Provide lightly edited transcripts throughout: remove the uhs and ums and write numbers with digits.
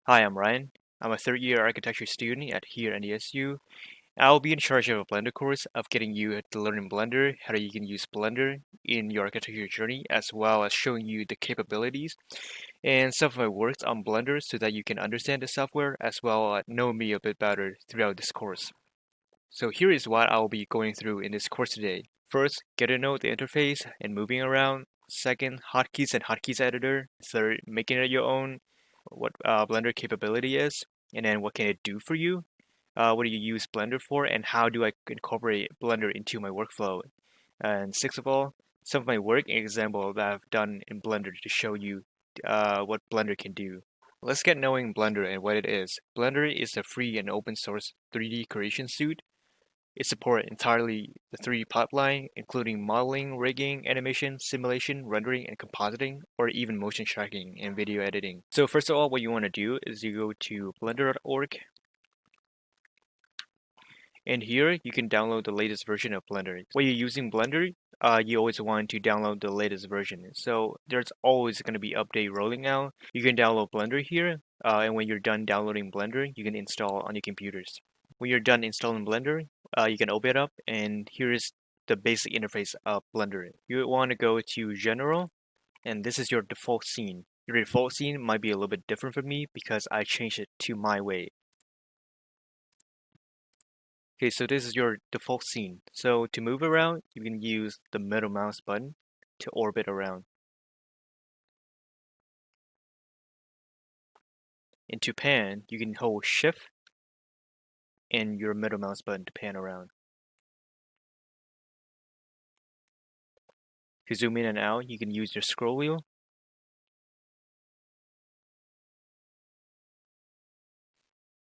Hi, I'm Ryan. I'm a third-year architecture student at here at NDSU. I'll be in charge of a Blender course of getting you to learn in Blender, how you can use Blender in your architecture journey, as well as showing you the capabilities and some of my works on Blender so that you can understand the software as well as know me a bit better throughout this course. So here is what I'll be going through in this course today. First, get to know the interface and moving around. Second, hotkeys and hotkeys editor. Third, making it your own, what Blender capability is, and then what can it do for you. What do you use Blender for, and how do I incorporate Blender into my workflow? And sixth of all, some of my work example that I've done in Blender to show you what Blender can do. Let's get knowing Blender and what it is. Blender is a free and open source 3D creation suite. It supports entirely the 3D pipeline, including modeling, rigging, animation, simulation, rendering, and compositing, or even motion tracking and video editing. So first of all, what you want to do is you go to blender.org, and here you can download the latest version of Blender. When you're using Blender, you always want to download the latest version. So there's always going to be update rolling out. You can download Blender here, and when you're done downloading Blender, you can install on your computers. When you're done installing Blender, you can open it up, and here is the basic interface of Blender. You want to go to General, and this is your default scene. Your default scene might be a little bit different from me because I changed it to my way. Okay, so this is your default scene. So to move around, you can use the middle mouse button to orbit around. And to pan, you can hold Shift and your middle mouse button to pan around. To zoom in and out, you can use your scroll wheel.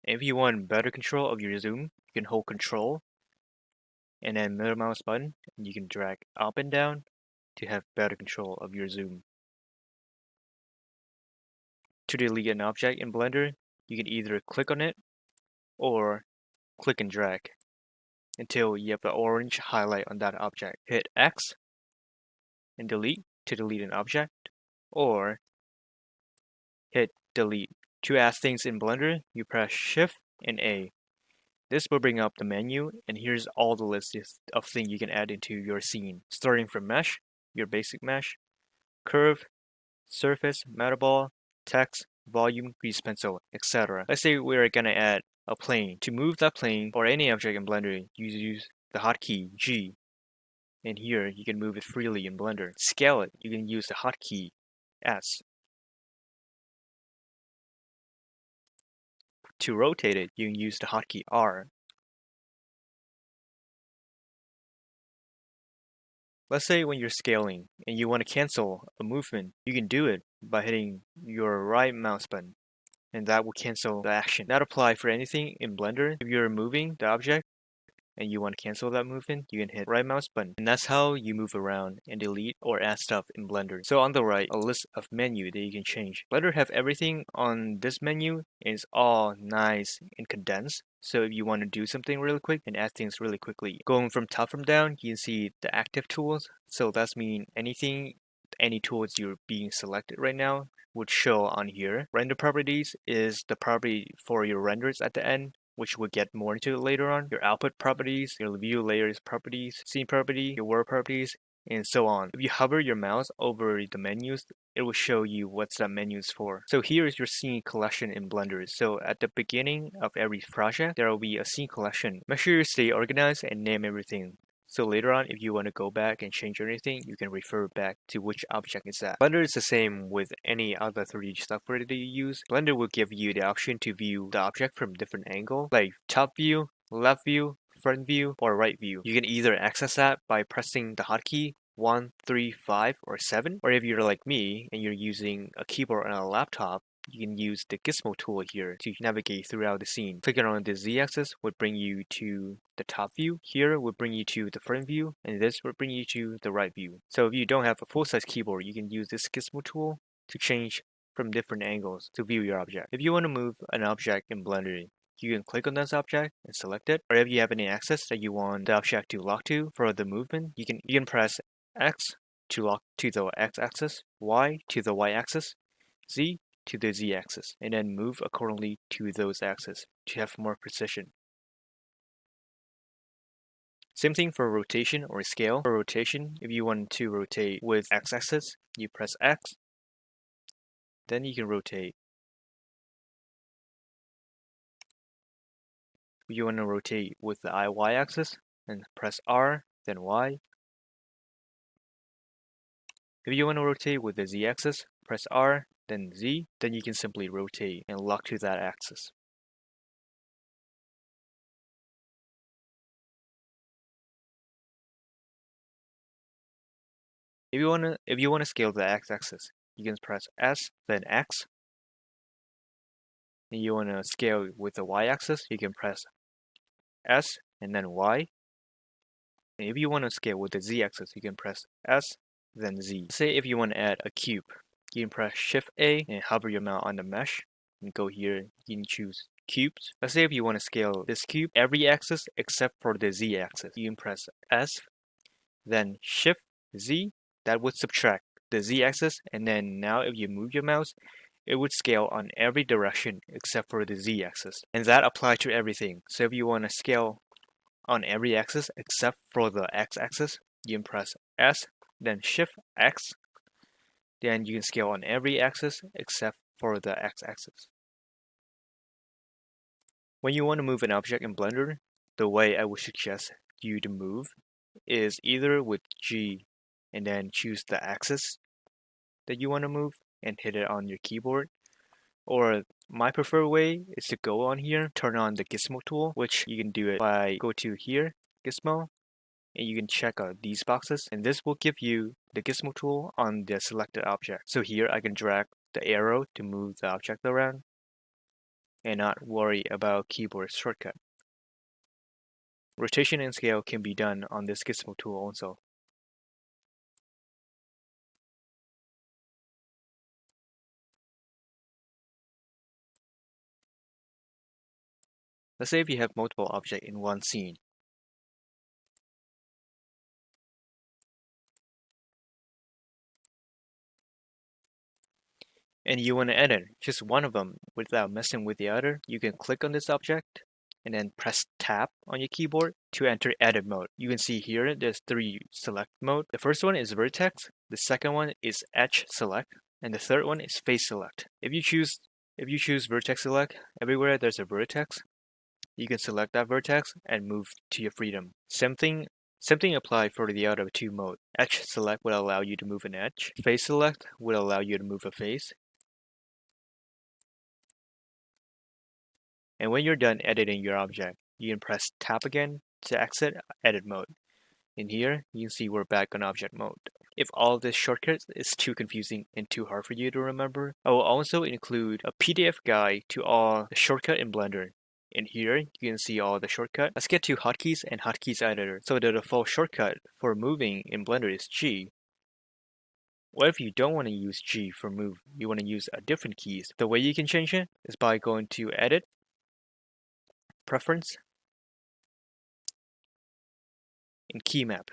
And if you want better control of your zoom, you can hold Control and then middle mouse button, and you can drag up and down to have better control of your zoom. To delete an object in Blender, you can either click on it or click and drag until you have the orange highlight on that object. Hit X and delete to delete an object, or hit delete. To add things in Blender, you press Shift and A. This will bring up the menu, and here's all the list of things you can add into your scene. Starting from mesh, your basic mesh, curve, surface, metaball, text, volume, grease pencil, etc. Let's say we're gonna add a plane. To move that plane or any object in Blender, you use the hotkey G. And here you can move it freely in Blender. Scale it, you can use the hotkey S. To rotate it, you can use the hotkey R. Let's say when you're scaling and you want to cancel a movement, you can do it by hitting your right mouse button, and that will cancel the action. That applies for anything in Blender. If you're moving the object and you want to cancel that movement, you can hit right mouse button. And that's how you move around and delete or add stuff in Blender. So on the right, a list of menu that you can change. Blender have everything on this menu, and it's all nice and condensed. So if you want to do something really quick and add things really quickly. Going from top from down, you can see the active tools. So that's mean any tools you're being selected right now would show on here. Render properties is the property for your renders at the end, which we'll get more into later on. Your output properties, your view layers properties, scene property, your world properties, and so on. If you hover your mouse over the menus, it will show you what's that menus for. So here is your scene collection in Blender. So at the beginning of every project, there will be a scene collection. Make sure you stay organized and name everything. So later on, if you want to go back and change anything, you can refer back to which object is that. Blender is the same with any other 3D software that you use. Blender will give you the option to view the object from different angles, like top view, left view, front view, or right view. You can either access that by pressing the hotkey 1, 3, 5, or 7, or if you're like me and you're using a keyboard on a laptop, you can use the gizmo tool here to navigate throughout the scene. Clicking on the z-axis would bring you to the top view. Here would bring you to the front view, and this would bring you to the right view. So if you don't have a full-size keyboard, you can use this gizmo tool to change from different angles to view your object. If you want to move an object in Blender, you can click on this object and select it. Or if you have any axis that you want the object to lock to for the movement, you can press X to lock to the x-axis, Y to the y-axis, Z to the z-axis, and then move accordingly to those axes to have more precision. Same thing for rotation or scale. For rotation, if you want to rotate with x-axis, you press X, then you can rotate. If you want to rotate with the y-axis, then press R, then Y. If you want to rotate with the z-axis, press R, then Z, then you can simply rotate and lock to that axis. If you want to scale the x-axis, you can press S, then X. And you want to scale with the y-axis, you can press S and then Y. And if you want to scale with the z-axis, you can press S, then Z. Say if you want to add a cube, you can press Shift A and hover your mouse on the mesh, and go here, you can choose cubes. Let's say if you want to scale this cube every axis except for the z-axis, you can press S, then Shift Z. That would subtract the z-axis, and then now if you move your mouse, it would scale on every direction except for the z-axis. And that applies to everything. So if you want to scale on every axis except for the x-axis, you can press S, then Shift X. Then you can scale on every axis except for the x-axis. When you want to move an object in Blender, the way I would suggest you to move is either with G and then choose the axis that you want to move and hit it on your keyboard. Or my preferred way is to go on here, turn on the gizmo tool, which you can do it by go to here, gizmo, and you can check out these boxes, and this will give you the gizmo tool on the selected object. So here I can drag the arrow to move the object around and not worry about keyboard shortcut. Rotation and scale can be done on this gizmo tool also. Let's say if you have multiple objects in one scene. And you want to edit just one of them without messing with the other, you can click on this object and then press Tab on your keyboard to enter edit mode. You can see here there's 3 select mode. The first one is vertex, the second one is edge select, and the third one is face select. If you choose vertex select, everywhere there's a vertex, you can select that vertex and move to your freedom. Same thing apply for the other 2 modes. Edge select would allow you to move an edge. Face select would allow you to move a face. And when you're done editing your object, you can press Tab again to exit edit mode. In here, you can see we're back on object mode. If all of this shortcuts is too confusing and too hard for you to remember, I will also include a PDF guide to all the shortcut in Blender. In here, you can see all the shortcut. Let's get to hotkeys and hotkeys editor. So the default shortcut for moving in Blender is G. What if you don't want to use G for move? You want to use a different keys. The way you can change it is by going to Edit, Preference, and Key Map.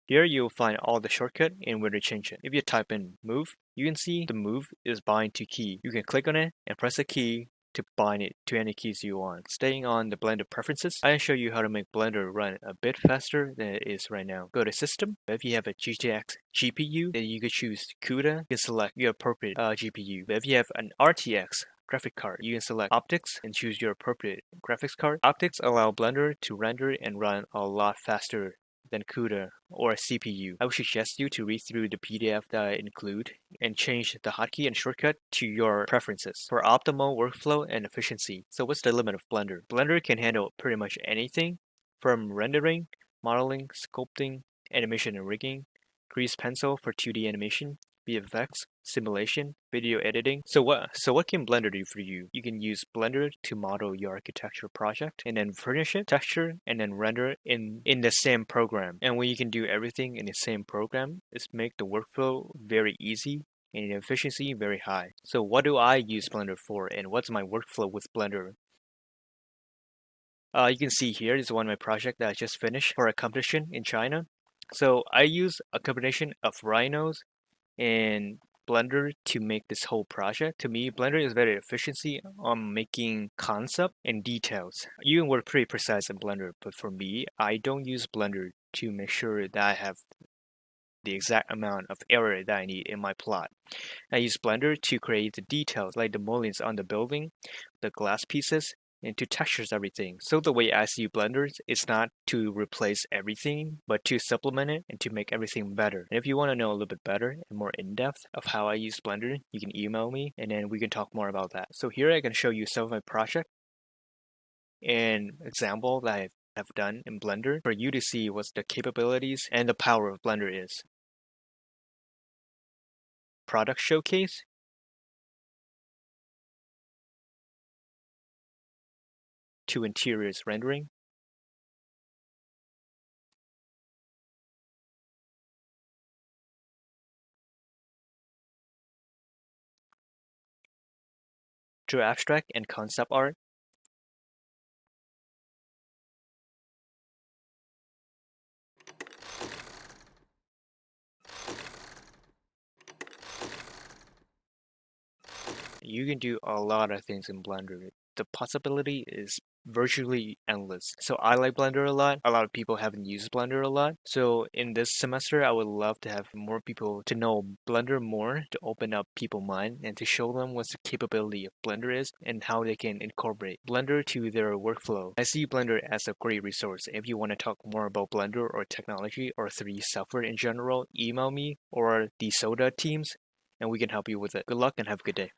Here you'll find all the shortcut and where to change it. If you type in move, you can see the move is bind to key. You can click on it and press a key to bind it to any keys you want. Staying on the Blender preferences, I can show you how to make Blender run a bit faster than it is right now. Go to System. If you have a GTX GPU, then you could choose CUDA. You can select your appropriate GPU. But if you have an RTX graphic card, you can select Optics and choose your appropriate graphics card. Optics allow Blender to render and run a lot faster than CUDA or a CPU. I would suggest you to read through the PDF that I include and change the hotkey and shortcut to your preferences for optimal workflow and efficiency. So what's the limit of Blender? Blender can handle pretty much anything from rendering, modeling, sculpting, animation and rigging, grease pencil for 2D animation, VFX, simulation, video editing. So what can Blender do for you? You can use Blender to model your architecture project and then furnish it, texture, and then render in the same program. And when you can do everything in the same program, it's make the workflow very easy and the efficiency very high. So what do I use Blender for and what's my workflow with Blender? You can see here, this is one of my projects that I just finished for a competition in China. So I use a combination of rhinos and Blender to make this whole project. To me, Blender is very efficiency on making concept and details. You can work pretty precise in Blender, but for me, I don't use Blender to make sure that I have the exact amount of area that I need in my plot. I use Blender to create the details like the mullions on the building, the glass pieces, and to textures everything. So the way I see Blender is not to replace everything, but to supplement it and to make everything better. And if you want to know a little bit better and more in-depth of how I use Blender, you can email me and then we can talk more about that. So here I can show you some of my project and example that I have done in Blender for you to see what the capabilities and the power of Blender is. Product showcase, to interiors rendering, to abstract and concept art, you can do a lot of things in Blender. The possibility is virtually endless. So I like Blender a lot. A lot of people haven't used Blender a lot. So in this semester, I would love to have more people to know Blender more, to open up people's mind and to show them what the capability of Blender is and how they can incorporate Blender to their workflow. I see Blender as a great resource. If you want to talk more about Blender or technology or 3D software in general, email me or the Soda teams and we can help you with it. Good luck and have a good day.